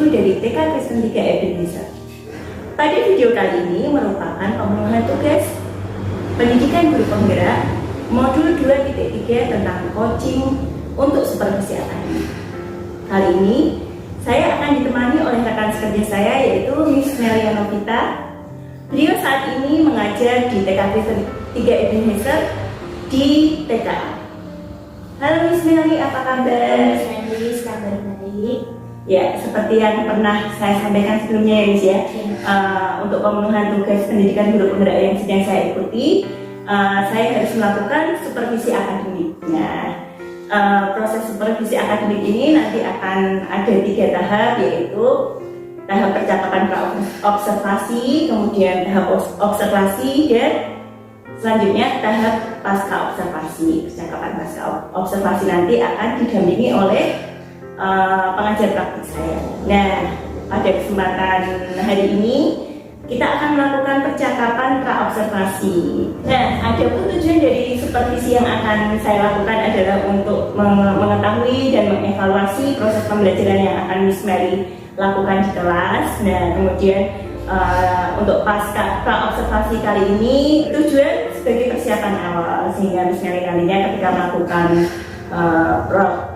dari TK Kristen 3 Ebenezer. Pada video kali ini merupakan pemenuhan tugas pendidikan guru penggerak modul 2.3 tentang coaching untuk supervisi akademik. Kali ini saya akan ditemani oleh rekan sekerja saya yaitu Miss Melia Novita. Beliau saat ini mengajar di TK Kristen 3 Ebenezer di TK. Halo Miss Meli, apa kabar? Miss Meli, kabar baik. Ya, seperti yang pernah saya sampaikan sebelumnya ya Miss ya, untuk pemenuhan tugas pendidikan guru penggerak yang sedang saya ikuti, saya harus melakukan supervisi akademik. Nah, proses supervisi akademik ini nanti akan ada 3 tahap, yaitu tahap percakapan observasi, kemudian tahap observasi, dan selanjutnya tahap pasca observasi. Percakapan pasca observasi nanti akan didampingi oleh pengajar praktik saya. Nah, pada kesempatan hari ini kita akan melakukan percakapan pra-observasi. Nah, ada pun tujuan dari supervisi yang akan saya lakukan adalah untuk mengetahui dan mengevaluasi proses pembelajaran yang akan Miss Mary lakukan di kelas. Nah, kemudian untuk pasca pra-observasi kali ini tujuan sebagai persiapan awal sehingga Miss Mary nantinya ketika melakukan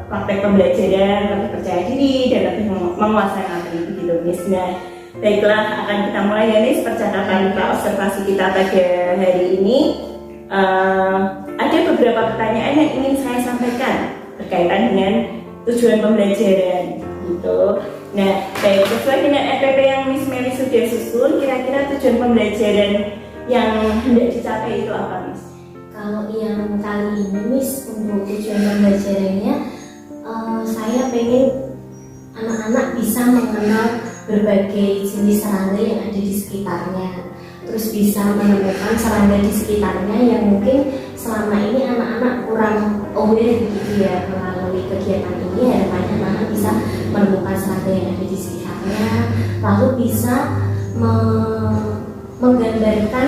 praktek pembelajaran lebih percaya diri dan lebih menguasai materi begitu Miss. Nah, baiklah, akan kita mulai ya Miss percakapan pra-observasi kita pada hari ini. Ada beberapa pertanyaan yang ingin saya sampaikan berkaitan dengan tujuan pembelajaran gitu. Nah, baik, sesuai dengan SPP yang Miss Mary sudah susun, kira-kira tujuan pembelajaran yang hendak dicapai itu apa Miss? Kalau yang kali ini Miss, untuk tujuan pembelajarannya, saya pengen anak-anak bisa mengenal berbagai jenis serangga yang ada di sekitarnya. Terus bisa menemukan serangga di sekitarnya yang mungkin selama ini anak-anak kurang aware begitu ya. Melalui kegiatan ini harapannya anak-anak bisa menemukan serangga yang ada di sekitarnya, lalu bisa menggambarkan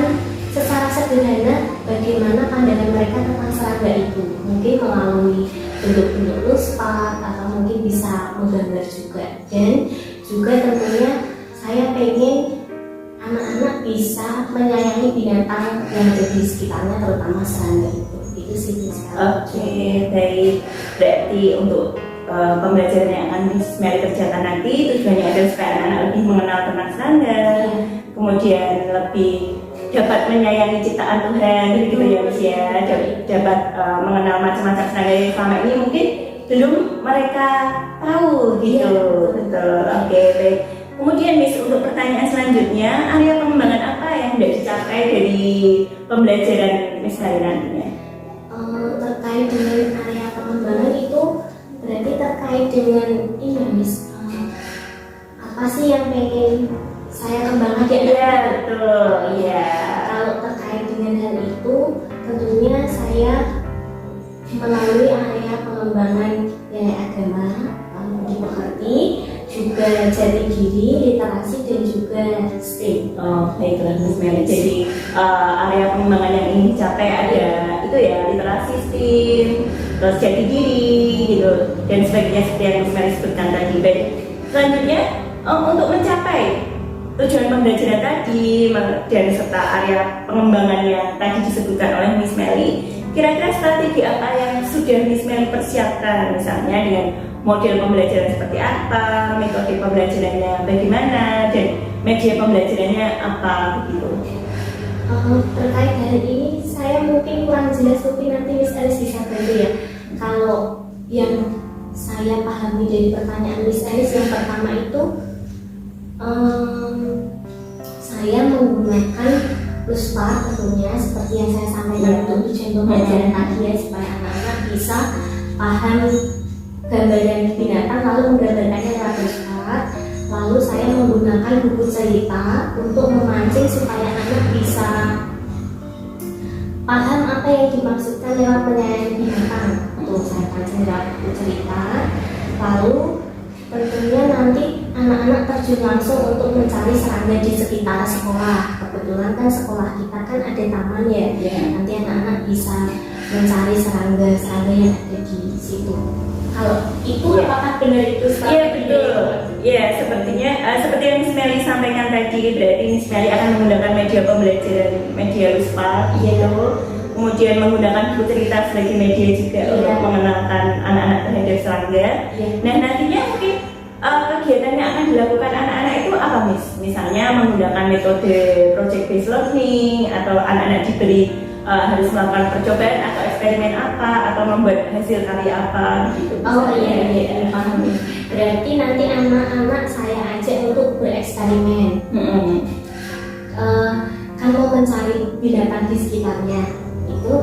secara sederhana bagaimana pandangan mereka tentang serangga itu, mungkin melalui bentuk-bentuk luspat atau mungkin bisa menggambar juga. Dan juga tentunya saya pengen anak-anak bisa menyayangi binatang yang ada di sekitarnya, terutama serangga itu sih. Oke, baik. Berarti untuk pembelajaran yang akan Miss Mary kerjakan nanti tujuannya adalah supaya anak-anak lebih mengenal tentang serangga, kemudian lebih dapat menyayangi ciptaan Tuhan gitu ya Miss ya, dapat mengenal macam-macam serangga yang selama ini mungkin belum mereka tahu gitu. Betul. Oke, baik. Kemudian Miss, untuk pertanyaan selanjutnya, area pengembangan apa yang hendak dicapai dari pembelajaran Miss hari nantinya? Terkait dengan area pengembangan itu berarti terkait dengan ini Miss, apa sih yang pengen saya kembangkan di Iya, betul. Iya. Kalau terkait dengan hal itu, tentunya saya melalui area pengembangan nilai agama, dimengerti, juga jati diri, literasi, dan juga STEM. Oh, baiklah Miss Mary. Jadi area pengembangan yang ingin dicapai ada itu ya, literasi, STEM, terus jati diri gitu, dan sebagainya seperti yang Miss Mary sebutkan tadi. Baik. Selanjutnya untuk mencapai tujuan pembelajaran tadi dan serta area pengembangan yang tadi disebutkan oleh Miss Mary, kira-kira strategi apa yang sudah Miss Mary persiapkan, misalnya dengan model pembelajaran seperti apa, metode pembelajarannya bagaimana, dan media pembelajarannya apa begitu? Terkait hal ini saya mungkin kurang jelas, mungkin nanti Miss Alice bisa bantu ya. Kalau yang saya pahami dari pertanyaan Miss Alice yang pertama itu, saya menggunakan luspat tentunya seperti yang saya sampaikan untuk tujuan pembelajaran tadi ya, supaya anak-anak bisa paham gambaran binatang lalu menggambarkannya lewat luspat. Lalu saya menggunakan buku cerita untuk memancing supaya anak bisa paham apa yang dimaksudkan lewat menyayangi binatang. Untuk saya pancing lewat buku cerita. Lalu tentunya nanti anak-anak terjun langsung untuk mencari serangga di sekitar sekolah. Kebetulan kan sekolah kita kan ada taman ya. Nanti anak-anak bisa mencari serangga yang ada di situ. Kalau itu Iya. apakah benar itu Iya strategi? betul. Ya sepertinya seperti yang Miss Meli sampaikan tadi, berarti Miss Meli akan menggunakan media pembelajaran, media Wispa, gitu. Kemudian menggunakan buku cerita sebagai media juga Iya. untuk mengenalkan anak-anak terhadap serangga. Iya. Nah nantinya mungkin kegiatan yang akan dilakukan anak-anak itu apa Miss? Misalnya menggunakan metode project based learning atau anak-anak diberi harus melakukan percobaan atau eksperimen apa atau membuat hasil karya apa gitu. Oh iya, paham. Berarti nanti anak-anak saya ajak untuk bereksperimen. Kan mau mencari binatang di sekitarnya itu,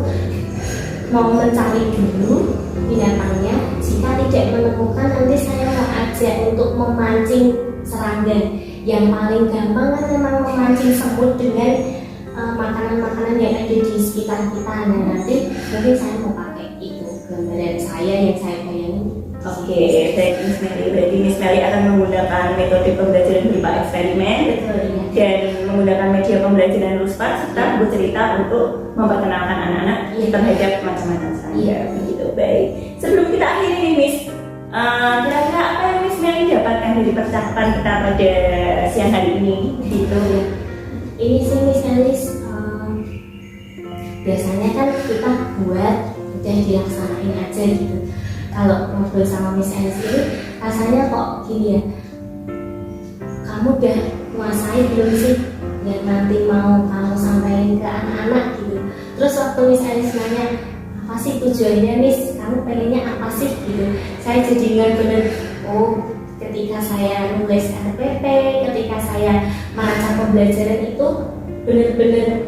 mau mencari dulu binatangnya. Jika tidak menemukan, nanti saya mau ajak untuk memancing serangga. Yang paling gampang kan memang memancing semut dengan makanan-makanan yang ada di sekitar kita. Nah nanti mungkin saya mau pakai itu gambaran saya yang saya bayangin. Oke, baik Miss Meli. Berarti Miss Meli akan menggunakan metode pembelajaran berupa eksperimen Betul ya. dan menggunakan media pembelajaran Luspa serta buku cerita untuk memperkenalkan anak-anak terhadap macam-macam serangga. Begitu, baik. Sebelum kita akhiri nih Miss, kira-kira apa yang Miss Meli dapatkan dari percakapan kita pada siang hari ini? Gitu ya. Ini sih Miss Elis, biasanya kan kita buat udah dilaksanain aja gitu. Kalau ngobrol sama Miss Elis ini rasanya kok gini ya, kamu udah menguasai belum sih yang nanti mau kamu sampaikan ke anak-anak gitu. Terus waktu Miss Elis nanya apa sih tujuannya Miss, kamu pengennya apa sih gitu, saya jadi bener-bener oh, ketika saya nulis RPP, ketika saya merancang pembelajaran itu benar-benar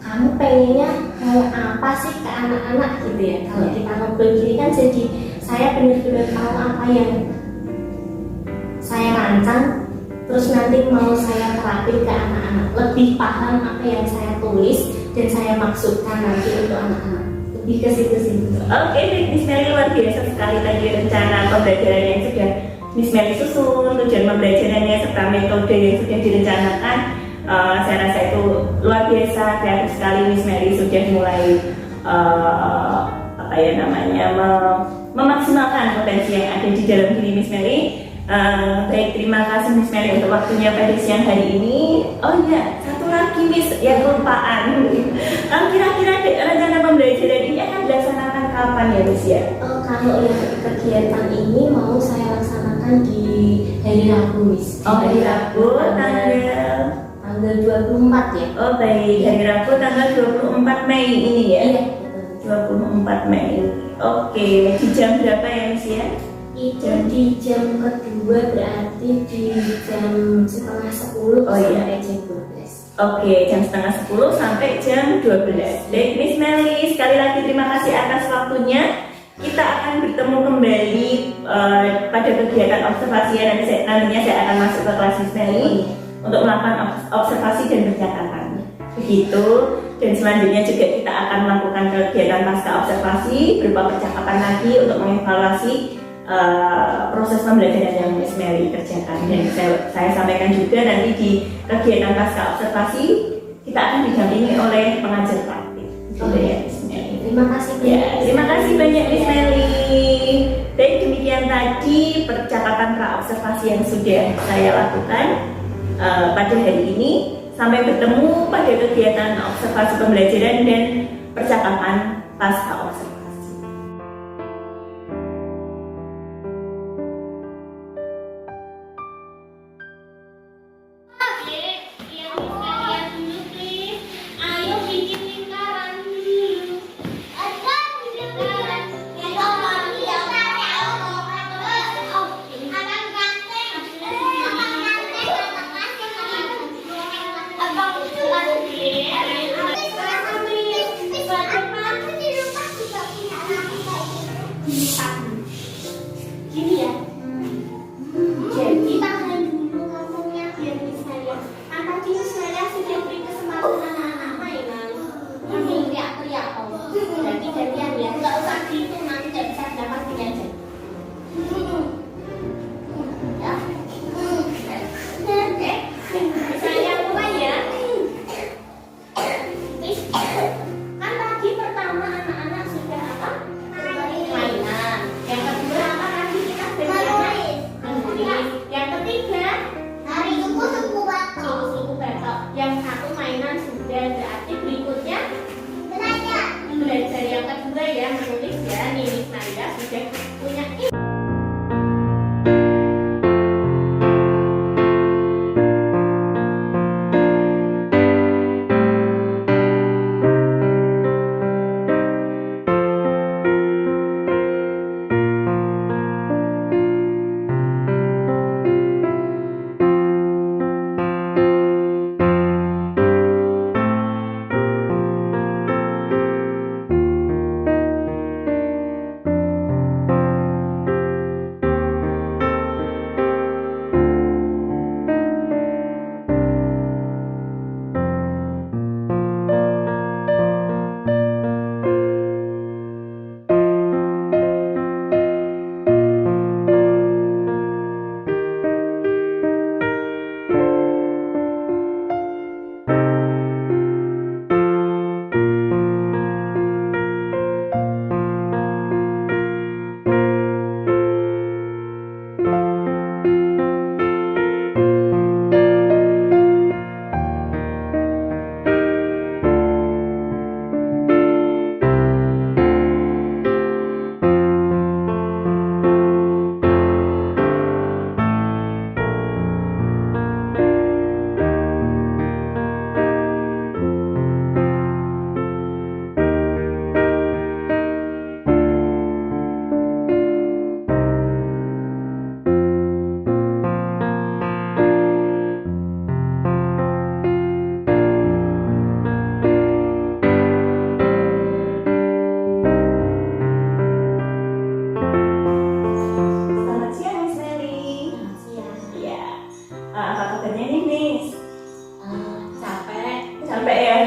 kamu pengennya mau apa sih ke anak-anak gitu ya. Kalau kita ngobrol gini kan jadi saya benar-benar tahu apa yang saya rancang, terus nanti mau saya terapin ke anak-anak, lebih paham apa yang saya tulis dan saya maksudkan nanti untuk anak-anak. Lebih ke situ sih. Oke, Miss Meli luar biasa sekali tadi rencana pembelajaran yang sudah Miss Meli susun, tujuan pembelajarannya serta metode yang sudah direncanakan. Saya rasa itu luar biasa, kreatif sekali Miss Meli sudah mulai memaksimalkan potensi yang ada di dalam diri Miss Meli. Baik, terima kasih Miss Meli untuk waktunya pada siang hari ini. Oh iya, satu lagi Miss, yang kelupaan. Kira-kira rencana pembelajaran ini akan dilaksanakan kapan ya Miss ya? Kalau yang kegiatan ini mau saya laksanakan di hari Rabu Miss. Oh, hari Rabu tanggal 24 ya. Oh baik, hari Rabu tanggal 24 Mei ini ya? Iya, 24 Mei. Oke, di jam berapa ya Miss ya? Itu di jam kedua, berarti di jam setengah 10 sampai jam 12. Oke, jam setengah 10 sampai jam 12. Baik Miss Meli, sekali lagi terima kasih atas waktunya. Kita akan bertemu kembali pada kegiatan observasi dan nantinya saya akan masuk ke kelas Miss Meli untuk melakukan observasi dan percakapan. Begitu. Dan selanjutnya juga kita akan melakukan kegiatan pasca observasi berupa percakapan lagi untuk mengevaluasi proses pembelajaran yang Miss Meli kerjakan. Dan saya sampaikan juga nanti di kegiatan pasca observasi kita akan didampingi oleh pengajar praktik. Gitu ya Miss Meli. Terima kasih banyak. Ya, terima kasih banyak Miss Meli. Baik, demikian tadi percakapan pra-observasi yang sudah saya lakukan pada hari ini. Sampai bertemu pada kegiatan observasi pembelajaran dan percakapan pasca observasi.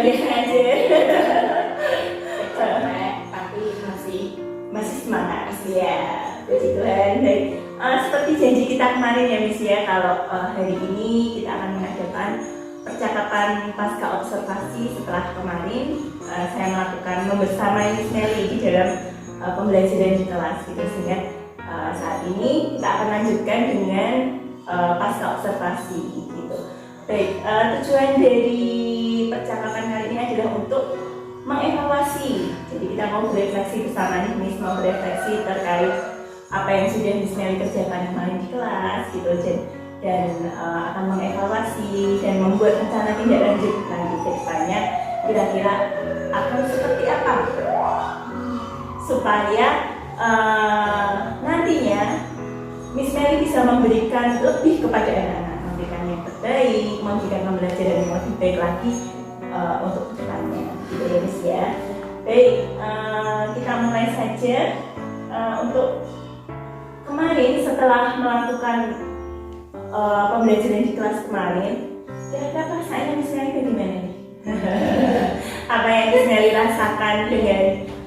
biasa aja. capek tapi masih Semangat ya, puji Tuhan. Baik, seperti janji kita kemarin ya Miss ya, kalau hari ini kita akan mengadakan percakapan pasca observasi setelah kemarin saya melakukan membersamai Miss Melly di dalam pembelajaran di kelas gitu, sehingga saat ini kita akan lanjutkan dengan pasca observasi gitu. Baik, tujuan dari percakapan kali ini adalah untuk mengevaluasi. Jadi kita mau berefleksi bersama nih Miss, mau berefleksi terkait apa yang sudah Miss Melly kerjakan kemarin di kelas gitu, dan akan mengevaluasi dan membuat rencana tindak lanjut nanti ke depannya, kira-kira akan seperti apa supaya nantinya Miss Melly bisa memberikan lebih kepada anak-anak, memberikan yang terbaik, memberikan pembelajaran yang lebih baik lagi untuk kedepannya, gitu ya Miss ya. Baik, kita mulai saja. Untuk kemarin setelah melakukan pembelajaran di kelas kemarin, kira-kira perasaannya Miss Melly bagaimana nih? Apa yang Miss Melly rasakan dengan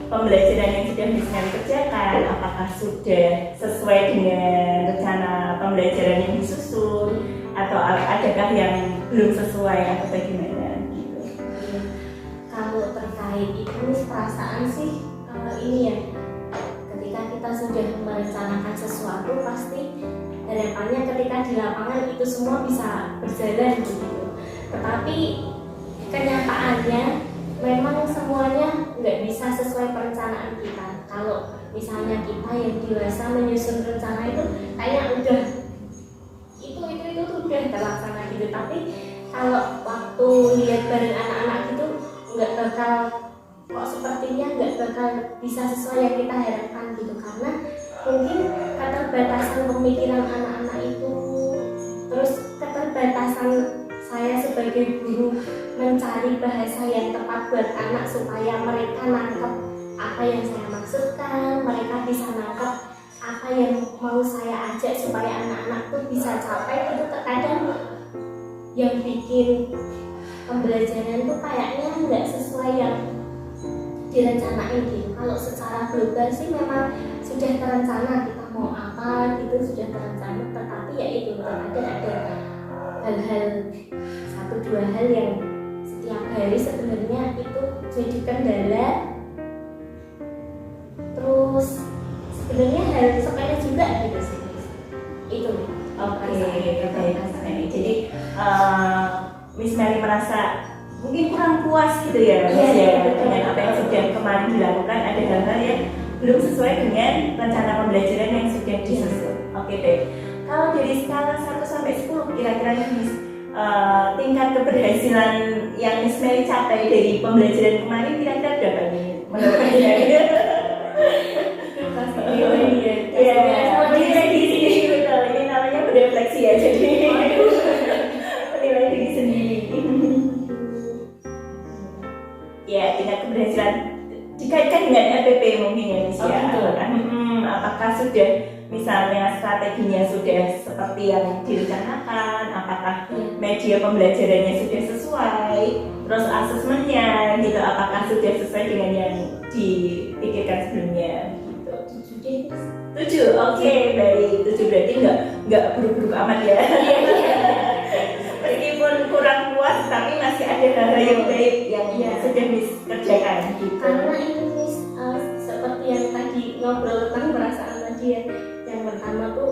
pembelajaran yang sudah Miss Melly kerjakan? Apakah sudah sesuai dengan rencana pembelajaran yang disusun, atau adakah yang belum sesuai atau bagaimana? Kalau terkait itu perasaan sih ini ya, ketika kita sudah merencanakan sesuatu pasti harapannya ketika di lapangan itu semua bisa berjalan begitu. Tetapi kenyataannya memang semuanya nggak bisa sesuai perencanaan kita. Kalau misalnya kita yang dewasa menyusun rencana itu kayaknya udah itu udah terlaksana gitu. Tapi kalau waktu lihat bareng anak-anak gitu nggak bakal, kok sepertinya nggak bakal bisa sesuai yang kita harapkan gitu, karena mungkin keterbatasan pemikiran anak-anak itu, terus keterbatasan saya sebagai guru mencari bahasa yang tepat buat anak supaya mereka nangkep apa yang saya maksudkan, mereka bisa nangkep apa yang mau saya ajak supaya anak-anak tuh bisa capai. Itu terkadang yang bikin pembelajaran tuh kayaknya nggak sesuai yang direncanain gitu. Kalau secara global sih memang sudah terencana kita mau apa gitu, sudah terencana, tetapi ya itu terkadang ada hal-hal, satu dua hal yang setiap hari sebenarnya itu jadi kendala. Terus sebenarnya hal sepele juga gitu sih. Itu Oke, baik Miss Melly. Jadi Miss Melly merasa mungkin kurang puas gitu ya Miss ya, dengan apa yang sudah kemarin dilakukan. Ada hal-hal yang belum sesuai dengan rencana pembelajaran yang sudah disusun. Oke, baik. Kalau dari skala 1 sampai 10 kira-kira Miss, tingkat keberhasilan yang Miss Melly capai dari pembelajaran kemarin kira-kira berapa nih menurut Miss Melly? Iya, menilai diri sendiri, betul. Ini namanya berefleksi ya, jadi menilai diri sendiri. Ya, tingkat keberhasilan dikaitkan dengan RPP mungkin ya Miss ya. Apakah sudah misalnya strateginya sudah seperti yang direncanakan, apakah media pembelajarannya sudah sesuai, terus asesmennya gitu, apakah sudah sesuai dengan yang dipikirkan sebelumnya gitu. 7, oke, baik. 7 berarti nggak buruk-buruk amat ya. Meskipun kurang puas, tapi masih ada hal-hal yang baik yang sudah Miss kerjakan gitu. Karena ini Miss, seperti yang tadi ngobrol tentang perasaan tadi ya. Yang pertama tuh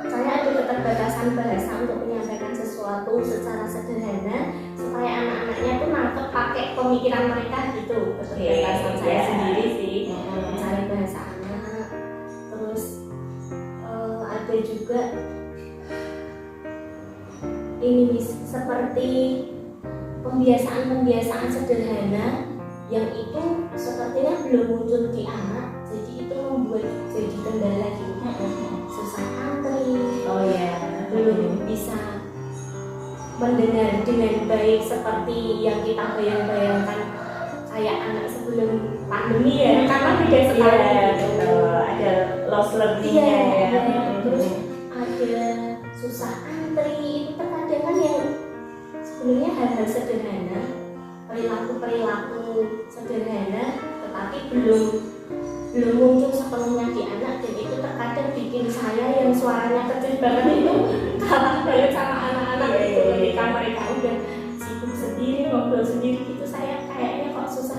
saya ada keterbatasan bahasa untuk menyampaikan sesuatu secara sederhana supaya anak-anaknya tuh nangkep pakai pemikiran mereka gitu. Keterbatasan saya sendiri sih mencari bahasa anak. Terus ada juga ini Miss, seperti pembiasaan sederhana yang itu sepertinya belum muncul di anak, jadi itu membuat jadi kendala gitu. Susah antri, belum bisa mendengar dengan baik seperti yang kita bayang-bayangkan kayak anak sebelum pandemi ya, karena beda sekali gitu. Ada loss learning-nya ya. Terus ada susah antri, itu terkadang kan yang sebenarnya hal-hal sederhana perilaku sederhana tetapi belum muncul sepenuhnya di anak, dan itu terkadang bikin saya yang suaranya kecil banget itu kalah banget sama anak-anak itu ketika mereka udah sibuk sendiri, ngobrol sendiri gitu, saya kayaknya kok susah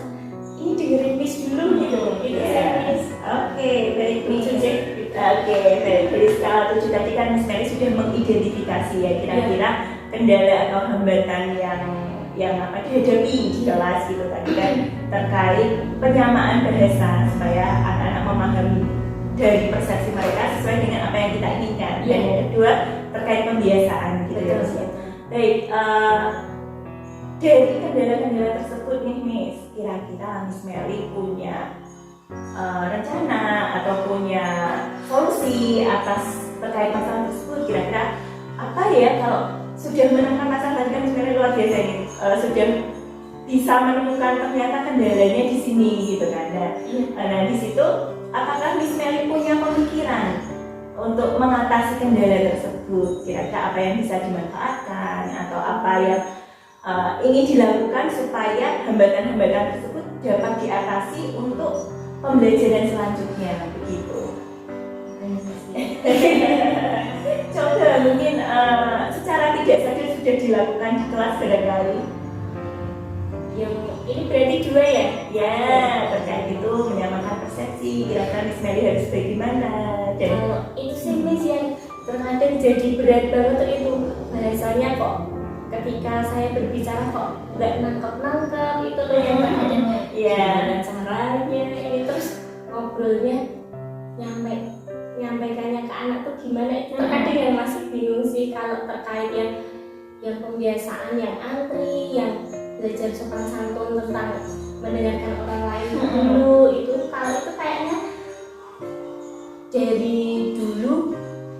ini dengerin Miss dulu gitu. Itu saya Miss. Oke, baik nih. Oke, baik. Dari skala 7 tadi kan Miss Mary sudah mengidentifikasi ya kira-kira kendala atau hambatan yang apa dihadapi di kelas gitu tadi kan, terkait penyamaan bahasa supaya anak-anak memahami dari persepsi mereka sesuai dengan apa yang kita inginkan. Dan yang kedua terkait pembiasaan gitu ya. Baik, dari kendala-kendala tersebut nih Miss, kira-kira Miss Mary punya rencana atau punya solusi atas terkait masalah tersebut? Kira-kira apa ya kalau sudah menemukan masalah tadi kan Miss Mary luar biasa ini, sudah bisa menemukan ternyata kendalanya di sini gitu kan. Nah di situ apakah Miss Mary punya pemikiran untuk mengatasi kendala tersebut? Kira-kira apa yang bisa dimanfaatkan atau apa yang ingin dilakukan supaya hambatan-hambatan tersebut dapat diatasi untuk pembelajaran selanjutnya begitu? Coba mungkin secara tidak sadar sudah dilakukan di kelas barangkali. Yang ini berarti dua ya? Ya, terkait itu menyamakan persepsi, kira-kira Miss Mary harus bagaimana? Dan itu sih Miss yang terkadang jadi berat banget tuh itu bahasanya kok ketika saya berbicara kok nggak nangkep itu loh yang terkadang gimana caranya ini, terus ngobrolnya nyampaikannya ke anak tuh gimana, itu terkadang yang masih bingung sih kalau terkait yang pembiasaan, yang antri, yang belajar sopan santun tentang mendengarkan orang lain dulu, itu kalau itu kayaknya dari dulu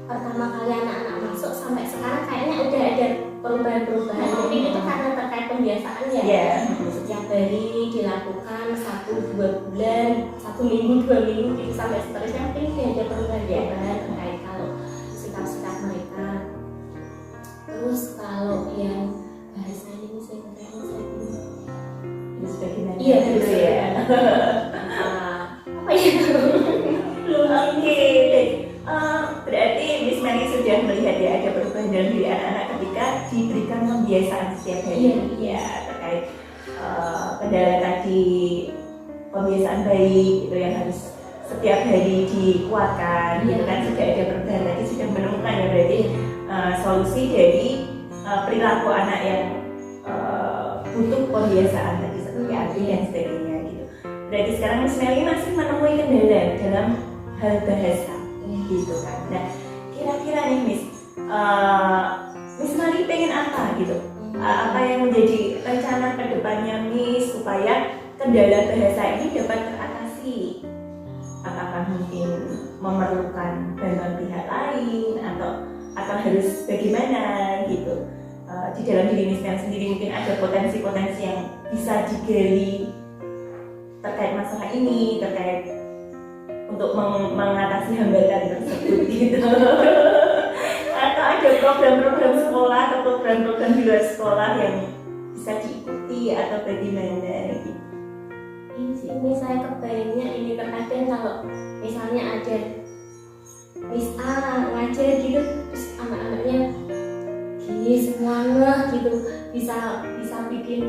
pertama kali anak-anak masuk sampai sekarang kayaknya udah ada perubahan-perubahan. Mungkin itu karena terkait pembiasaan ya. Setiap hari dilakukan 1-2 bulan, 1 minggu 2 minggu gitu sampai seterusnya, mungkin udah ada perubahan-perubahan terkait kalau sikap-sikap mereka. Terus kalau yang bahasa ini saya kira harus bagaimana? Iya gitu ya. Apa ya? Oke, berarti Miss Mary sudah melihat ya ada perubahan dalam diri anak-anak ketika diberikan pembiasaan setiap hari. Ya, terkait kendala tadi pembiasaan baik itu yang harus setiap hari dikuatkan. Gitu kan sudah ada perubahan tadi, sudah menemukan ya berarti solusi dari perilaku anak yang butuh pembiasaan tadi seperti arti dan sebagainya gitu. Berarti sekarang Miss Mary masih menemui kendala dalam hal bahasa gitu kan. Nah kira-kira nih Miss Mary pengen apa gitu? Apa yang menjadi rencana kedepannya Miss supaya kendala bahasa ini dapat teratasi? Apakah mungkin memerlukan bantuan pihak lain atau harus bagaimana gitu? Di dalam diri Miss Mary sendiri mungkin ada potensi-potensi yang bisa digali terkait masalah ini, terkait untuk mengatasi hambatan tersebut gitu. Atau ada program-program sekolah atau program-program di luar sekolah yang bisa diikuti atau bagaimana gitu. Ini saya kebayangnya ini terkadang kalau misalnya ada Miss A ngajar gitu terus anak-anaknya gini semuanya gitu bisa bikin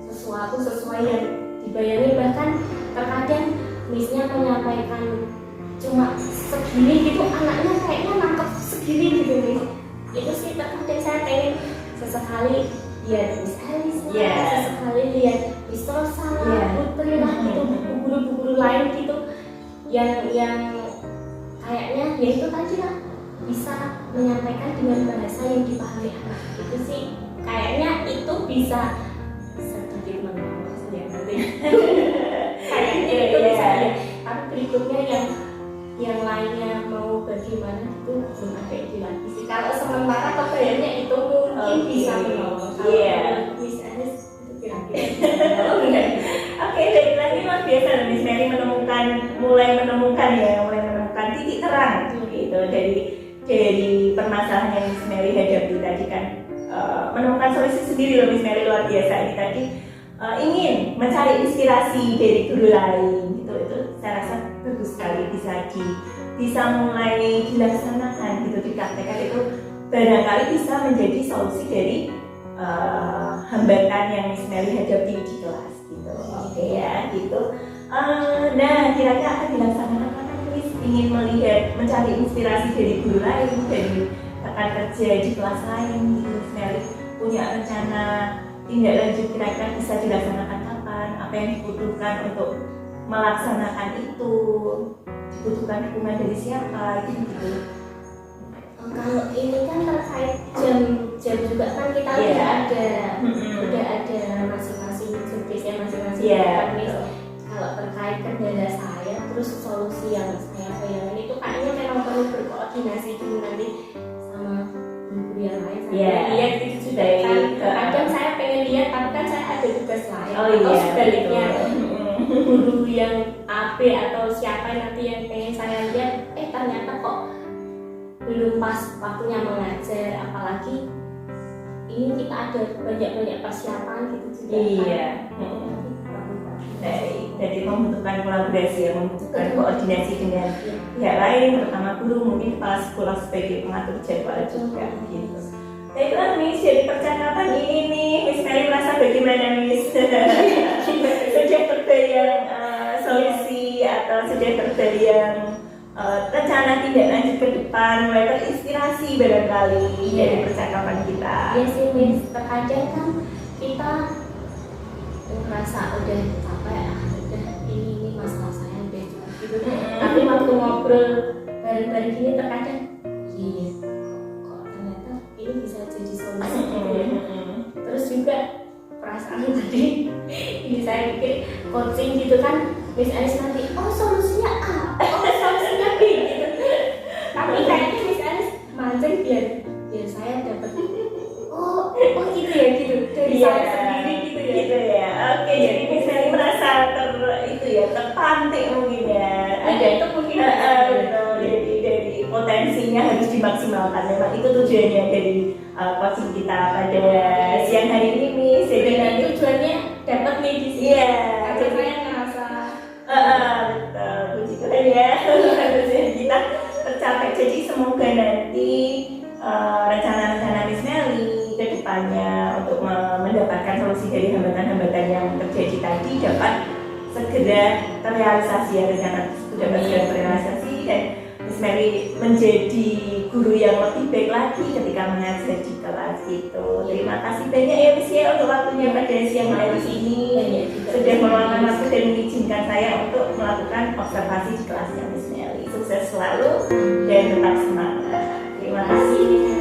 sesuatu sesuai yang dibayangin, bahkan terkadang Missnya menyampaikan cuma segini gitu anaknya kayaknya nangkep segini gitu Miss. Itu sih terkadang saya pengen sesekali lihat Miss Alice sesekali lihat Miss Rosa Putri lah gitu, guru-guru lain gitu yang kayaknya ya itu tadi lah bisa menyampaikan dengan bahasa yang dipahami anak. Itu sih kayaknya itu bisa sedikit menolong ya nanti. Kayaknya itu bisa ya. Tapi berikutnya yang lainnya mau bagaimana itu belum ada ide lagi sih. Kalau sementara kebayangnya itu mungkin bisa menolong. Kalau Miss Alice itu kira-kira. Oke, baik lagi luar biasa Miss Mary mulai menemukan titik terang gitu dari permasalahan yang Miss Mary hadapi tadi kan, menemukan solusi sendiri loh Miss Mary, luar biasa ini tadi ingin mencari inspirasi dari guru lain gitu, itu saya rasa bagus sekali bisa mulai dilaksanakan gitu, dipraktekkan, itu barangkali bisa menjadi solusi dari hambatan yang Miss Melly hadapi di kelas gitu. Oke ya gitu. Nah, kira-kira akan dilaksanakan kapan Miss? Ingin mencari inspirasi dari guru lain, dari rekan kerja di kelas lain gitu, Miss Melly punya rencana tindak lanjut kira-kira bisa dilaksanakan kapan? Apa yang dibutuhkan untuk melaksanakan itu? Dibutuhkan dukungan dari siapa gitu? Kalau ini kan terkait jam juga kan kita udah ada masing-masing jobdesknya masing-masing. Kalau terkait kendala saya, terus solusi yang saya bayangin itu kayaknya memang perlu berkoordinasi dulu nanti sama guru yang lain. Lihat itu juga kan. Kadang saya pengen lihat, tapi kan saya ada tugas lain. Atau sebaliknya guru yang AB atau siapa nanti yang pengen saya lihat, ternyata kok belum pas waktunya mengajar, apalagi ini kita ada banyak persiapan gitu juga. Jadi membutuhkan kolaborasi, membutuhkan koordinasi dengan pihak lain, terutama guru, mungkin kepala sekolah sebagai pengatur jadwal juga gitu. Baiklah Miss, dari percakapan ini nih, Miss Melly merasa bagaimana Miss? Sudah terbayang solusi atau sudah terbayang rencana tindak lanjut ke depan, mulai terinspirasi barangkali dari percakapan kita. Iya sih Miss, terkadang kan kita merasa udah capek, udah ini masalah saya udah gitu. Tapi waktu ngobrol bareng-bareng gini terkadang kok ternyata ini bisa jadi solusi gitu ya. Terus juga perasaan tadi ini saya pikir coaching gitu kan, Miss Aris nanti solusinya A, solusinya B gitu. Tapi kayaknya Miss Aris mancing biar saya dapat gitu ya gitu dari saya sendiri gitu ya. Oke, jadi Miss Melly merasa terpantik mungkin ya. Ada itu mungkin dari potensinya harus dimaksimalkan. Memang itu tujuannya dari coaching kita pada siang hari ini Miss. Jadi nanti tujuannya dapat nih di sini. Jadi saya ngerasa betul, puji Tuhan ya. Tujuan kita tercapai. Jadi semoga nanti rencana-rencana Miss Melly ke depannya untuk mendapatkan solusi dari hambatan-hambatan yang terjadi tadi dapat segera terrealisasi, ya, rencana tersebut dapat segera terrealisasi dan Miss Melly menjadi guru yang lebih baik lagi ketika mengajar di kelas itu. Terima kasih banyak ya Miss ya untuk waktunya pada siang hari ini, sudah meluangkan waktu dan mengizinkan saya untuk melakukan observasi di kelasnya Miss Melly. Sukses selalu dan tetap semangat. Terima kasih.